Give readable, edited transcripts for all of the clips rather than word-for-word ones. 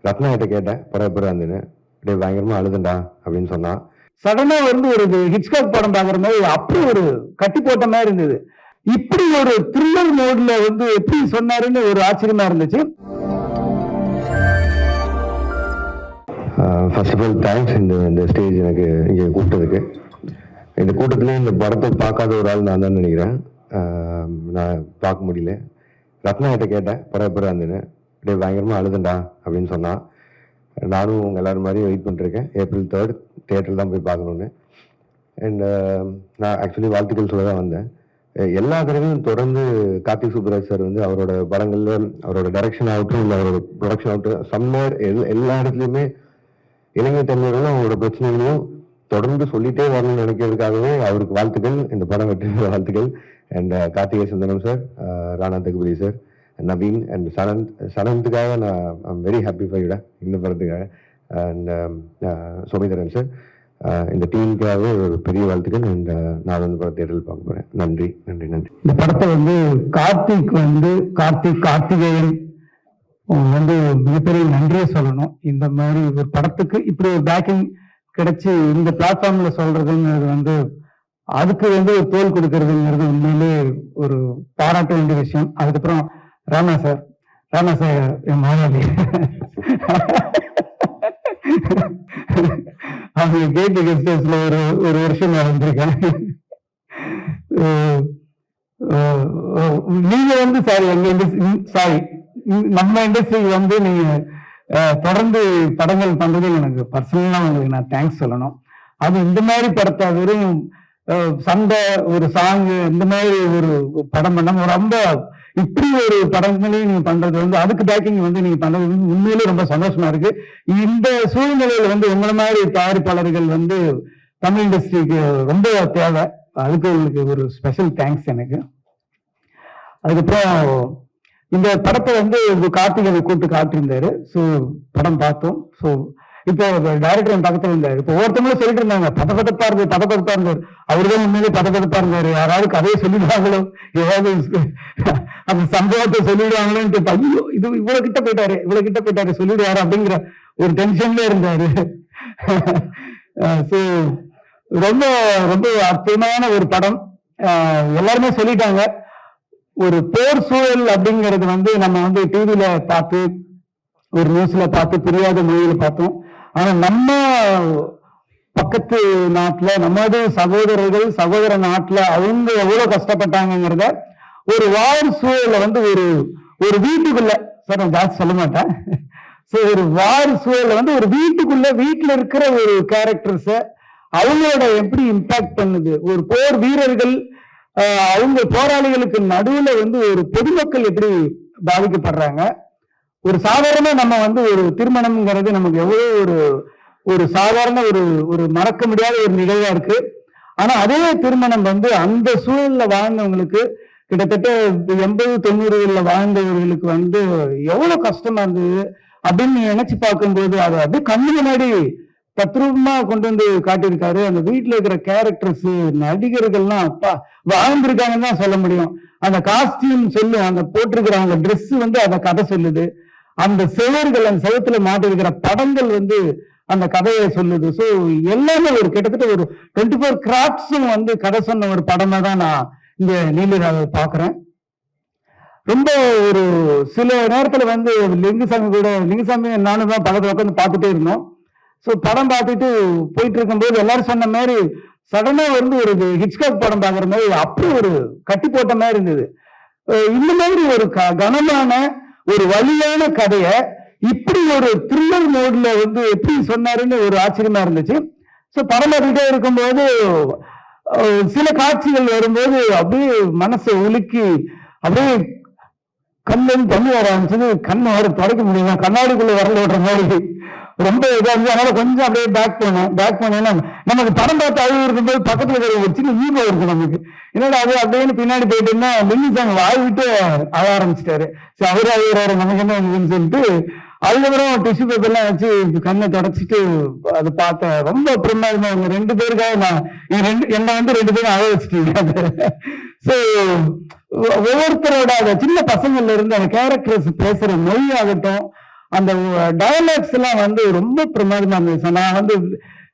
ரத்னா கிட்ட கேட்டேன் படம் எப்படி இருந்துன்னு. அப்படியே பயங்கரமா அழுதுண்டா அப்படின்னு சொன்னான். சடனா வந்து ஒரு ஹிட்ச்காக் படம் பாக்குற மாதிரி அப்படி ஒரு கட்டி போட்ட மாதிரி இருந்தது. இப்படி ஒரு த்ரில்லர் மோட்ல வந்து எப்படி சொன்னாருன்னு ஒரு ஆச்சரியமா இருந்துச்சு. ஃபர்ஸ்ட் ஆஃப் ஆல் தேங்க்ஸ் இந்த ஸ்டேஜ் எனக்கு இங்கே கூப்பிட்டதுக்கு. இந்த கூட்டத்திலே இந்த படத்தை பார்க்காத ஒரு ஆள் நான் தான் நினைக்கிறேன். நான் பார்க்க முடியல. ரத்னா கிட்ட கேட்டேன் படம் எப்படி இருந்துன்னு. அப்படியே பயங்கரமாக அழுதுண்டா அப்படின்னு சொன்னான். நானும் உங்கள் எல்லோரும் மாதிரியும் வெயிட் பண்ணிருக்கேன். April 3 தியேட்டரில் தான் போய் பார்க்கணுன்னு. அண்ட் நான் ஆக்சுவலி வாழ்த்துக்கள் சொல்ல தான் வந்தேன். எல்லா தடவையும் தொடர்ந்து கார்த்திக் சுப்புராஜ் சார் வந்து அவரோட படங்களில் அவரோட டைரக்ஷன் ஆகட்டும் இல்லை அவரோட ப்ரொடக்ஷன் ஆகட்டும் சம்மர் எல்லா இடத்துலையுமே இளைஞர் தமிழர்களும் அவங்களோட பிரச்சனைகளையும் தொடர்ந்து சொல்லிட்டே வரணும்னு நினைக்கிறதுக்காகவே அவருக்கு வாழ்த்துக்கள், இந்த படம் வெற்றி வாழ்த்துக்கள். And Karthikai Sundaram sir, Rana Daggubati sir, Naveen and சனந்துக்காக நான் ஐம் வெரி ஹாப்பி ஃபார் இந்த படத்துக்காக. அண்ட் சோமிதரன் சார், இந்த டீமுக்காகவே ஒரு பெரிய வாழ்த்துக்கள். அண்ட் நான் வந்து படம் தேட்டரில் பார்க்க போகிறேன். நன்றி நன்றி நன்றி. இந்த படத்தை வந்து கார்த்திகேயன் வந்து மிகப்பெரிய நன்றியை சொல்லணும். இந்த மாதிரி ஒரு படத்துக்கு இப்படி ஒரு பேக்கிங் கிடைச்சி இந்த பிளாட்ஃபார்ம்ல சொல்றதுங்கிறது வந்து அதுக்கு வந்து ஒரு தோல் கொடுக்கறதுங்கிறது உண்மையிலே ஒரு பாராட்ட வேண்டிய விஷயம். அதுக்கப்புறம் ராணா சார் என் மாணவி அவங்க கேட்டு கெஸ்டர்ஸ்ல ஒரு வருஷம் நான் வந்திருக்கேன். நீங்க வந்து நம்ம இண்டஸ்ட்ரிக்கு வந்து நீங்க தொடர்ந்து படங்கள் பண்றது எனக்கு பர்சனலா உங்களுக்கு நான் தேங்க்ஸ் சொல்லணும். அது இந்த மாதிரி படத்தை வெறும் சண்டை ஒரு சாங் இந்த மாதிரி ஒரு படம் பண்ண ரொம்ப இப்படி ஒரு படங்களையும் நீங்க பண்றது வந்து அதுக்கு பேக்கிங் வந்து நீங்க பண்றது வந்து உண்மையிலே ரொம்ப சந்தோஷமா இருக்கு. இந்த சூழ்நிலையில வந்து உங்களை மாதிரி தயாரிப்பாளர்கள் வந்து தமிழ் இண்டஸ்ட்ரிக்கு ரொம்ப தேவை. அதுக்கு உங்களுக்கு ஒரு ஸ்பெஷல் தேங்க்ஸ் எனக்கு. அதுக்கப்புறம் இந்த படத்தை வந்து கார்த்திகை கூப்பிட்டு காட்டியிருந்தாரு. ஸோ படம் பார்த்தோம். ஸோ இப்போ டைரக்டர் பக்கத்துல இருந்தாரு. இப்போ ஒவ்வொருத்தவங்களும் சொல்லிட்டு இருந்தாங்க பதப்பதப்பா இருந்தார். அவருதான் உண்மையிலே பதப்பதப்பா இருந்தாரு. யாராவது கதையை சொல்லிடுவாங்களோ, ஏதாவது அந்த சம்பவத்தை சொல்லிடுவாங்களோன்னு ஐயோ இது இவ்வளவு கிட்ட போயிட்டாரு சொல்லிடுவாரு அப்படிங்கிற ஒரு டென்ஷன்ல இருந்தாரு. ஸோ ரொம்ப ரொம்ப அற்புதமான ஒரு படம். எல்லாருமே சொல்லிட்டாங்க. ஒரு போர் சூழல் அப்படிங்கிறது வந்து நம்ம வந்து டிவியில பார்த்து ஒரு நியூஸ்ல பார்த்து புரியாத மொழியில பார்த்தோம். ஆனா நம்ம பக்கத்து நாட்டுல நமது சகோதர நாட்டுல அவங்க எவ்வளவு கஷ்டப்பட்டாங்கிறத ஒரு வார் சூழல வந்து ஒரு வீட்டுக்குள்ள சார் நான் ஜாஸ்தி சொல்ல மாட்டேன். ஸோ ஒரு வார் சூழல வந்து ஒரு வீட்டுல இருக்கிற ஒரு கேரக்டர்ஸ அவங்களோட எப்படி இம்பாக்ட் பண்ணுது, ஒரு போர் வீரர்கள் அவங்க போராளிகளுக்கு நடுவுல வந்து ஒரு பொதுமக்கள் எப்படி பாதிக்கப்படுறாங்க. ஒரு சாதாரண நம்ம வந்து ஒரு திருமணம்ங்கிறது நமக்கு எவ்வளவு ஒரு சாதாரண ஒரு மறக்க முடியாத ஒரு நிகழ்வா இருக்கு. ஆனா அதே திருமணம் வந்து அந்த சூழல்ல வாழ்ந்தவங்களுக்கு கிட்டத்தட்ட 80-90களில் வாழ்ந்தவர்களுக்கு வந்து எவ்வளவு கஷ்டமா இருந்தது அப்படின்னு நினைச்சு பார்க்கும்போது அதை அப்படியே கண்ணு முன்னாடி தத்ரூபமா கொண்டு வந்து காட்டியிருக்காரு. அந்த வீட்டுல இருக்கிற கேரக்டர்ஸ் நடிகர்கள்லாம் அப்பா வாழ்ந்திருக்காங்கன்னு தான் சொல்ல முடியும். அந்த காஸ்டியூம் சொல்லு, அந்த போட்டிருக்கிற அவங்க ட்ரெஸ் வந்து அந்த கதை சொல்லுது. அந்த செவர்கள் அந்த செவத்துல மாட்டிருக்கிற படங்கள் வந்து அந்த கதையை சொல்லுது. ஸோ எல்லாமே ஒரு கிட்டத்தட்ட ஒரு 24 கிராஃப்ட்ஸும் வந்து கதை சொன்ன ஒரு படமா தான் நான் இந்த நீலராவை பாக்குறேன். ரொம்ப ஒரு சில நேரத்துல வந்து லிங்குசாமி நானும் தான் படத்தை உட்காந்து பார்த்துட்டே இருந்தோம். ஸோ படம் பார்த்துட்டு போயிட்டு இருக்கும்போது எல்லாரும் சொன்ன மாதிரி சடனா வந்து ஒரு ஹிட்ச்காக் படம் பார்க்குற மாதிரி அப்படி ஒரு கட்டி போட்ட மாதிரி இருந்தது. இந்த மாதிரி ஒரு கனமான ஒரு வலியான கதைய இப்படி ஒரு த்ரில்லர் மோட்ல வந்து எப்படி சொன்னாருன்னு ஒரு ஆச்சரியமா இருந்துச்சு. ஸோ படம் பார்த்துட்டே இருக்கும்போது சில காட்சிகள் வரும்போது அப்படியே மனசை உலுக்கி அப்படியே கண்ணில் தண்ணி வர ஆரம்பிச்சது. கண்ணை வர தொடக்க முடியுமா, கண்ணாடிக்குள்ள வரல ஓடுற மாதிரி ரொம்ப இதா இருந்து அதனால கொஞ்சம் அப்படியே பேக் பண்ணேன்னா நமக்கு படம் பார்த்து அழுகு இருக்கும்போது பக்கத்துல இருக்கிற ஒரு சின்ன ஈகோ இருக்கு நமக்கு. என்னடா அது அப்படின்னு பின்னாடி போயிட்டுன்னா லிங்குசாமி வாய் விட்டு அழ ஆரம்பிச்சிட்டாரு. சரி அவரு அழுகிறாரு நமக்கு என்ன வந்துன்னு சொல்லிட்டு அதுக்கப்புறம் டிஷ்யூ பேப்பர்லாம் வச்சு கண்ணை தொடச்சிட்டு அது பார்த்தேன். ரொம்ப பிரமாதமா அவங்க 2 பேருக்காக நான் என்னை வந்து 2 பேரும் அழ வச்சுட்டீங்க. ஸோ ஒவ்வொருத்தரோட அந்த சின்ன பசங்கள்ல இருந்து அந்த கேரக்டர்ஸ் பேசுற மொழி ஆகட்டும், அந்த டயலாக்ஸ் எல்லாம் வந்து ரொம்ப பிரமாதமா இருந்துச்சு. நான் வந்து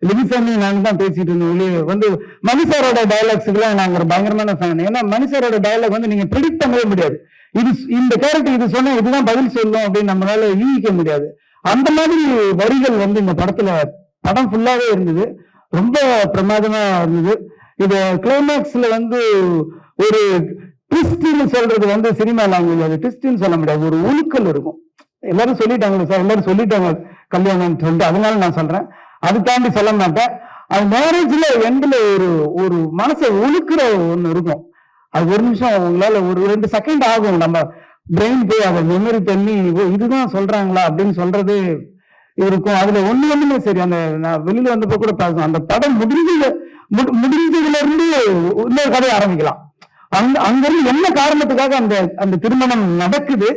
லிவிசாமி நாங்க தான் பேசிட்டு இருந்தோம் வெளியே வந்து மணிசாரோட டயலாக்ஸுக்குலாம் நாங்க ஒரு பயங்கரமான ஃபேன். ஏன்னா மணிசாரோட டயலாக் வந்து நீங்க ப்ரிடிக்ட் பண்ணவே முடியாது. இது இந்த கேரக்டர் இது சொன்னா இதுதான் பதில் சொல்லும் அப்படின்னு நம்மளால யூகிக்க முடியாது. அந்த மாதிரி வரிகள் வந்து இந்த படத்துல படம் ஃபுல்லாவே இருந்தது. ரொம்ப பிரமாதமா இருந்தது. இது கிளைமேக்ஸ்ல வந்து ஒரு ட்விஸ்ட்னு சொல்றது வந்து சினிமா லாங்குவேஜ், அது ட்விஸ்ட்னு சொல்ல முடியாது, ஒரு உழுக்கல் இருக்கும். எல்லாரும் சொல்லிட்டாங்க சார், எல்லாரும் சொல்லிட்டாங்க கல்யாணம் சொல்லிட்டு, அதனால நான் சொல்றேன், அது தாண்டி சொல்ல மாட்டேன். அது மேரேஜ்ல எண்ட்ல ஒரு மனசை உழுக்கிற ஒண்ணு இருக்கும். அது ஒரு நிமிஷம் உங்களால ஒரு 2 செகண்ட் ஆகும், நம்ம பிரெயின் போய் அதை மெமரி பண்ணி இதுதான் சொல்றாங்களா அப்படின்னு சொல்றது இருக்கும். அதுல ஒண்ணுமே சரி, அந்த நான் வெளியில வந்தப்போ கூட பார்த்தோம், அந்த படம் முடிஞ்சதுல இருந்து இன்னொரு கதையை ஆரம்பிக்கலாம். அங்கிருந்து என்ன காரணத்துக்காக அந்த திருமணம் நடக்குது,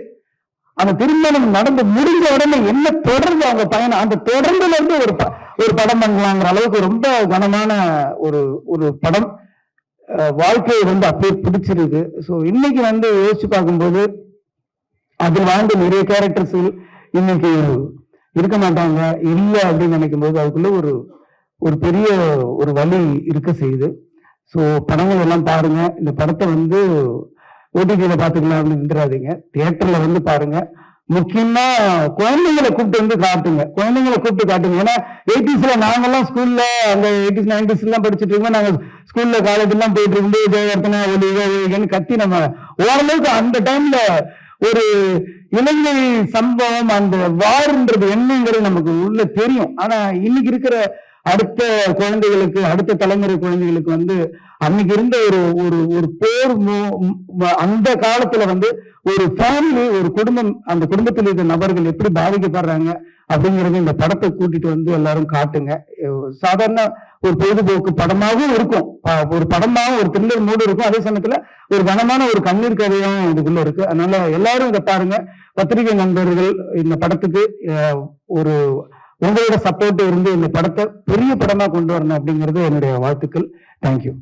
அந்த திருமணம் நடந்து முடிஞ்ச உடனே என்ன தொடர்ந்து அவங்க பயணம், அந்த தொடர்ந்துல இருந்து ஒரு படம் பண்ணலாங்கிற அளவுக்கு ரொம்ப கனமான ஒரு படம். வாழ்க்கையை வந்து அப்படியே பிடிச்சிருக்கு. ஸோ இன்னைக்கு வந்து யோசிச்சு பார்க்கும்போது அதில் வாழ்ந்த நிறைய கேரக்டர்ஸ் இன்னைக்கு இருக்க மாட்டாங்க, இல்லை அப்படின்னு நினைக்கும் போது அதுக்குள்ள ஒரு பெரிய ஒரு வலி இருக்க செய்யுது. ஸோ படங்கள் எல்லாம் பாருங்க. இந்த படத்தை வந்து ஓடிடியில பாத்துக்கலாம் அப்படின்னு இருந்துடாதீங்க, தியேட்டர்ல வந்து பாருங்க. முக்கியமா குழந்தைங்களை கூப்பிட்டு வந்து காட்டுங்க, குழந்தைங்களை கூப்பிட்டு காட்டுங்க. ஏன்னா 80s நாங்கெல்லாம் ஸ்கூல்ல அந்த 80s 90s எல்லாம் படிச்சுட்டு இருக்கோம். நாங்க ஸ்கூல்ல காலேஜ் எல்லாம் போயிட்டு இருக்கும்போது ஜெயவர்த்தனா ஒலின்னு கத்தி நம்ம ஓரளவுக்கு அந்த டைம்ல ஒரு இலங்கை சம்பவம், அந்த வார்ன்றது என்னங்கிறது நமக்கு உள்ள தெரியும். ஆனா இன்னைக்கு இருக்கிற அடுத்த குழந்தைகளுக்கு, அடுத்த தலைமுறை குழந்தைகளுக்கு வந்து அன்னைக்கு இருந்த ஒரு போர், அந்த காலத்துல வந்து ஒரு ஃபேமிலி, ஒரு குடும்பம், அந்த குடும்பத்தில் இருக்கிற நபர்கள் எப்படி பாதிக்கப்படுறாங்க அப்படிங்கறது இந்த படத்தை கூட்டிட்டு வந்து எல்லாரும் காட்டுங்க. சாதாரண ஒரு பொழுதுபோக்கு படமாகவும் இருக்கும், ஒரு படமாகவும் ஒரு த்ரில்லர் மூடு இருக்கும், அதே சமயத்துல ஒரு கனமான ஒரு கண்ணீர் கதையும் இதுக்குள்ள இருக்கு. அதனால எல்லாரும் இதை பாருங்க. பத்திரிகை நண்பர்கள் இந்த படத்துக்கு ஒரு உங்களோட சப்போர்ட் இருந்து இந்த படத்தை பெரிய படமா கொண்டு வரணும் அப்படிங்கிறது என்னுடைய வாழ்த்துக்கள். தேங்க்யூ.